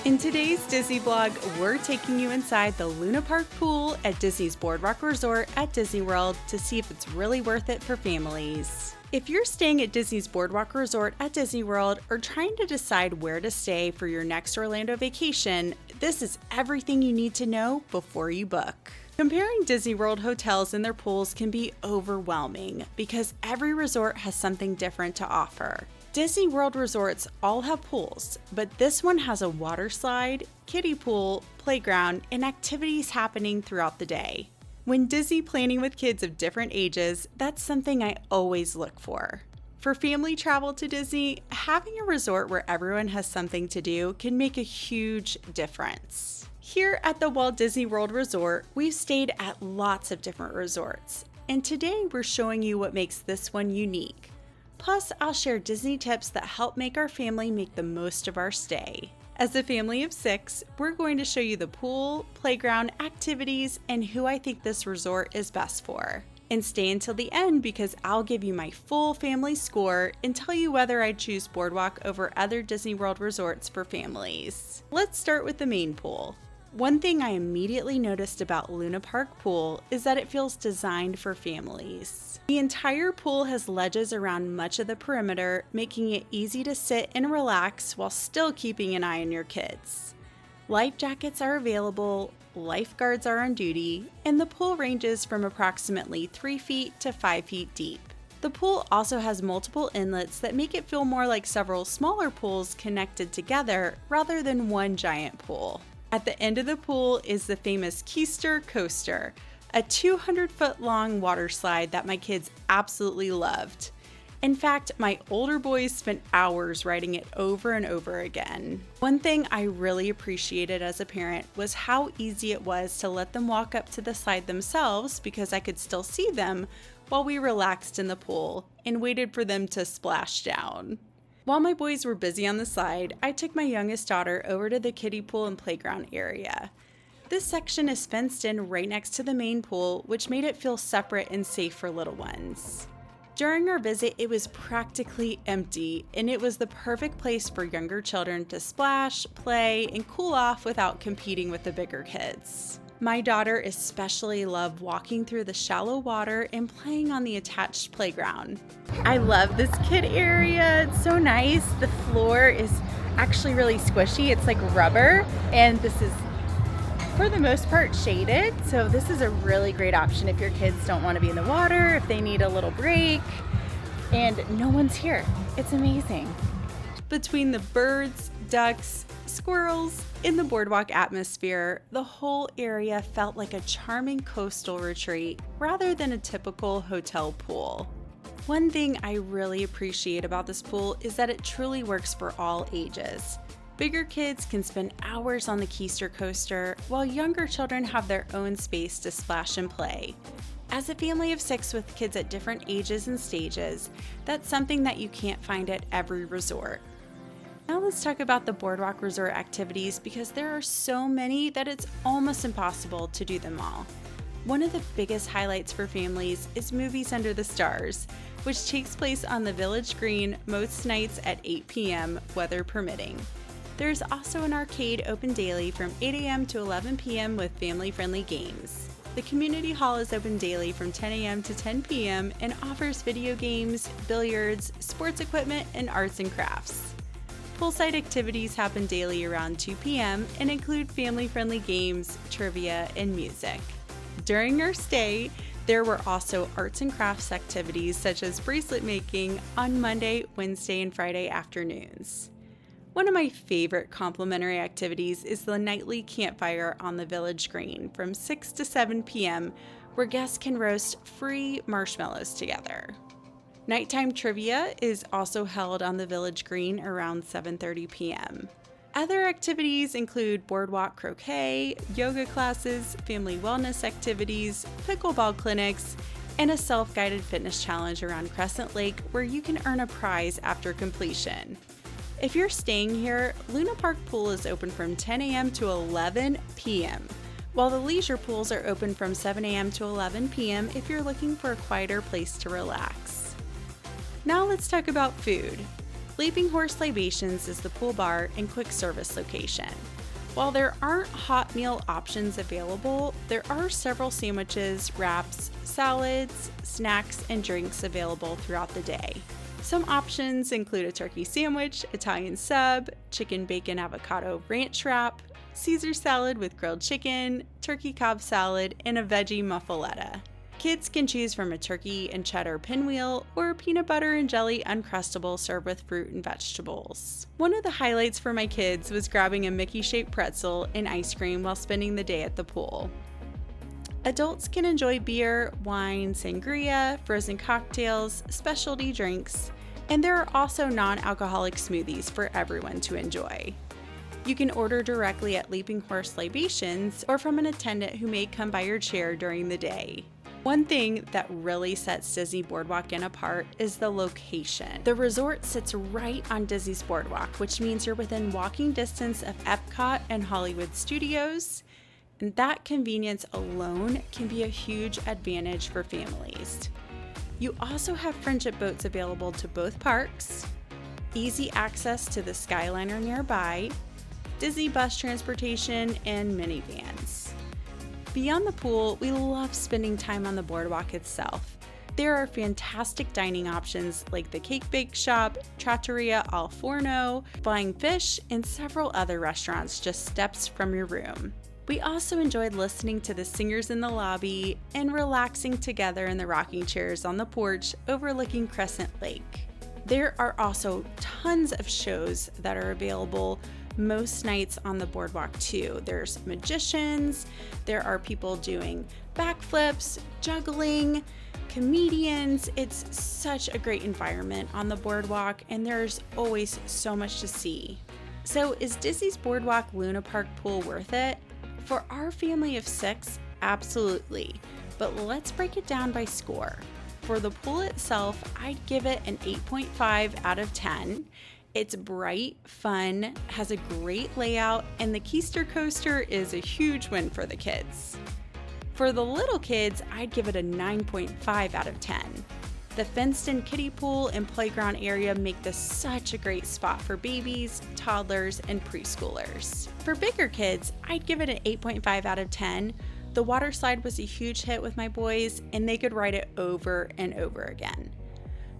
In today's Disney vlog, we're taking you inside the Luna Park pool at Disney's Boardwalk Resort at Disney World to see if it's really worth it for families. If you're staying at Disney's Boardwalk Resort at Disney World or trying to decide where to stay for your next Orlando vacation, this is everything you need to know before you book. Comparing Disney World hotels and their pools can be overwhelming because every resort has something different to offer. Disney World resorts all have pools, but this one has a water slide, kiddie pool, playground, and activities happening throughout the day. When Disney planning with kids of different ages, that's something I always look for. For family travel to Disney, having a resort where everyone has something to do can make a huge difference. Here at the Walt Disney World Resort, we've stayed at lots of different resorts, and today we're showing you what makes this one unique. Plus, I'll share Disney tips that help make our family make the most of our stay. As a family of 6, we're going to show you the pool, playground, activities, and who I think this resort is best for. And stay until the end because I'll give you my full family score and tell you whether I'd choose Boardwalk over other Disney World resorts for families. Let's start with the main pool. One thing I immediately noticed about Luna Park Pool is that it feels designed for families. The entire pool has ledges around much of the perimeter, making it easy to sit and relax while still keeping an eye on your kids. Life jackets are available, lifeguards are on duty, and the pool ranges from approximately 3 feet to 5 feet deep. The pool also has multiple inlets that make it feel more like several smaller pools connected together rather than one giant pool. At the end of the pool is the famous Keister Coaster, a 200-foot long water slide that my kids absolutely loved. In fact, my older boys spent hours riding it over and over again. One thing I really appreciated as a parent was how easy it was to let them walk up to the slide themselves because I could still see them while we relaxed in the pool and waited for them to splash down. While my boys were busy on the slide, I took my youngest daughter over to the kiddie pool and playground area. This section is fenced in right next to the main pool, which made it feel separate and safe for little ones. During our visit, it was practically empty, and it was the perfect place for younger children to splash, play, and cool off without competing with the bigger kids. My daughter especially loved walking through the shallow water and playing on the attached playground. I love this kid area. It's so nice. The floor is actually really squishy. It's like rubber, and this is for the most part shaded. So this is a really great option if your kids don't want to be in the water, if they need a little break, and no one's here. It's amazing. Between the birds, ducks, squirrels, in the boardwalk atmosphere, the whole area felt like a charming coastal retreat rather than a typical hotel pool. One thing I really appreciate about this pool is that it truly works for all ages. Bigger kids can spend hours on the Keister Coaster, while younger children have their own space to splash and play. As a family of 6 with kids at different ages and stages, that's something that you can't find at every resort. Now let's talk about the Boardwalk Resort activities because there are so many that it's almost impossible to do them all. One of the biggest highlights for families is Movies Under the Stars, which takes place on the Village Green most nights at 8 p.m., weather permitting. There's also an arcade open daily from 8 a.m. to 11 p.m. with family-friendly games. The community hall is open daily from 10 a.m. to 10 p.m. and offers video games, billiards, sports equipment, and arts and crafts. Poolside activities happen daily around 2 p.m. and include family-friendly games, trivia, and music. During our stay, there were also arts and crafts activities such as bracelet making on Monday, Wednesday, and Friday afternoons. One of my favorite complimentary activities is the nightly campfire on the Village Green from 6 to 7 p.m. where guests can roast free marshmallows together. Nighttime trivia is also held on the Village Green around 7:30 p.m. Other activities include boardwalk croquet, yoga classes, family wellness activities, pickleball clinics, and a self-guided fitness challenge around Crescent Lake where you can earn a prize after completion. If you're staying here, Luna Park Pool is open from 10 a.m. to 11 p.m., while the leisure pools are open from 7 a.m. to 11 p.m. if you're looking for a quieter place to relax. Now let's talk about food. Leaping Horse Libations is the pool bar and quick service location. While there aren't hot meal options available, there are several sandwiches, wraps, salads, snacks, and drinks available throughout the day. Some options include a turkey sandwich, Italian sub, chicken bacon avocado ranch wrap, Caesar salad with grilled chicken, turkey Cobb salad, and a veggie muffaletta. Kids can choose from a turkey and cheddar pinwheel or a peanut butter and jelly Uncrustable served with fruit and vegetables. One of the highlights for my kids was grabbing a Mickey-shaped pretzel and ice cream while spending the day at the pool. Adults can enjoy beer, wine, sangria, frozen cocktails, specialty drinks, and there are also non-alcoholic smoothies for everyone to enjoy. You can order directly at Leaping Horse Libations or from an attendant who may come by your chair during the day. One thing that really sets Disney BoardWalk Inn apart is the location. The resort sits right on Disney's boardwalk, which means you're within walking distance of EPCOT and Hollywood Studios, and that convenience alone can be a huge advantage for families. You also have friendship boats available to both parks, easy access to the Skyliner nearby, Disney bus transportation, and minivans. Beyond the pool, we love spending time on the boardwalk itself. There are fantastic dining options like the Cake Bake Shop, Trattoria al Forno, Flying Fish, and several other restaurants just steps from your room. We also enjoyed listening to the singers in the lobby and relaxing together in the rocking chairs on the porch overlooking Crescent Lake. There are also tons of shows that are available most nights on the boardwalk too. There's magicians, there are people doing backflips, juggling, comedians. It's such a great environment on the boardwalk, and there's always so much to see. So is Disney's Boardwalk Luna Park Pool worth it? For our family of 6, absolutely. But let's break it down by score. For the pool itself, I'd give it an 8.5 out of 10. It's bright, fun, has a great layout, and the Keister Coaster is a huge win for the kids. For the little kids, I'd give it a 9.5 out of 10. The fenced-in kiddie pool and playground area make this such a great spot for babies, toddlers, and preschoolers. For bigger kids, I'd give it an 8.5 out of 10. The Waterslide was a huge hit with my boys, and they could ride it over and over again.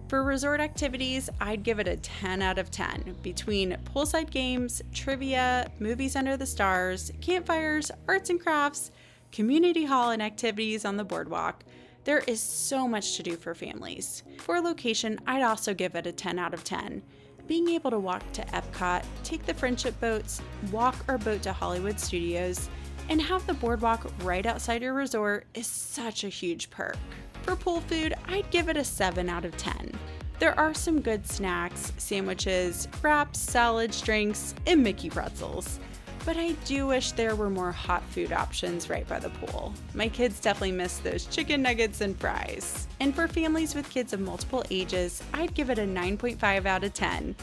For resort activities, I'd give it a 10 out of 10. Between poolside games, trivia, movies under the stars, campfires, arts and crafts, community hall, and activities on the boardwalk, there is so much to do for families. For location, I'd also give it a 10 out of 10. Being able to walk to EPCOT, take the friendship boats, walk or boat to Hollywood Studios, and have the boardwalk right outside your resort is such a huge perk. For pool food, I'd give it a 7 out of 10. There are some good snacks, sandwiches, wraps, salads, drinks, and Mickey pretzels. But I do wish there were more hot food options right by the pool. My kids definitely miss those chicken nuggets and fries. And for families with kids of multiple ages, I'd give it a 9.5 out of 10.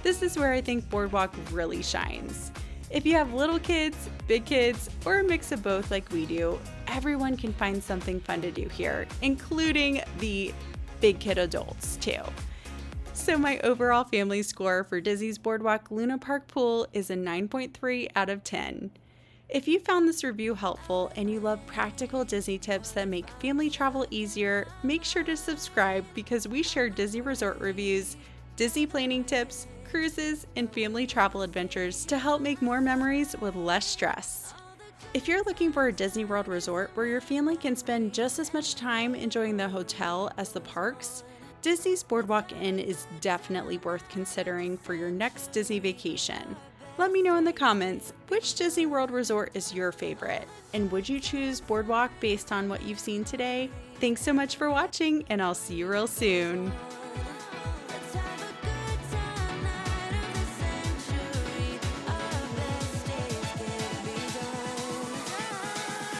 This is where I think Boardwalk really shines. If you have little kids, big kids, or a mix of both like we do, everyone can find something fun to do here, including the big kid adults too. So my overall family score for Disney's Boardwalk Luna Park Pool is a 9.3 out of 10. If you found this review helpful and you love practical Disney tips that make family travel easier, make sure to subscribe because we share Disney resort reviews, Disney planning tips, cruises, and family travel adventures to help make more memories with less stress. If you're looking for a Disney World resort where your family can spend just as much time enjoying the hotel as the parks, Disney's BoardWalk Inn is definitely worth considering for your next Disney vacation. Let me know in the comments which Disney World resort is your favorite, and would you choose Boardwalk based on what you've seen today? Thanks so much for watching, and I'll see you real soon.